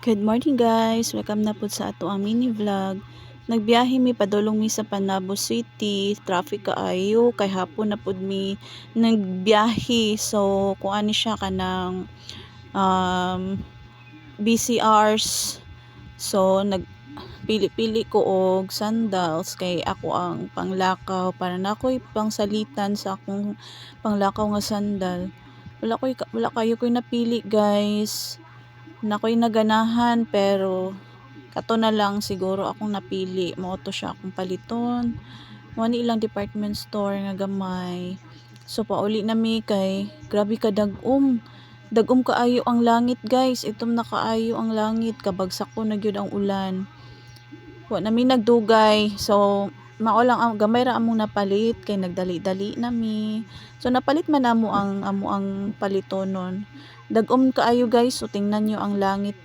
Good morning guys! Welcome na po sa ato ang mini vlog. Nagbiyahe mi padulong mi sa Panabo City. Traffic kaayo kay hapon na pud mi nagbiyahe. So kung ani siya kanang BCRs. So nagpili-pili ko og sandals kay ako ang panglakaw para na ako'y pangsalitan sa akong panglakaw nga sandal. Wala kayo ko'y napili guys. Nakoy naganahan pero kato na lang siguro akong napili mo to siya akong paliton wani ilang department store nga gamay. So pauli na mi kay grabe ka dagom kaayo ang langit guys, itom na kaayo ang langit, kabagsak ko na gyud ang ulan. Wa na mi nagdugay, so mao lang ang gamay ra among napalit kay nagdali-dali na mi. So napalit man amo ang palitonon. Dagom kaayo guys, so tingnan nyo ang langit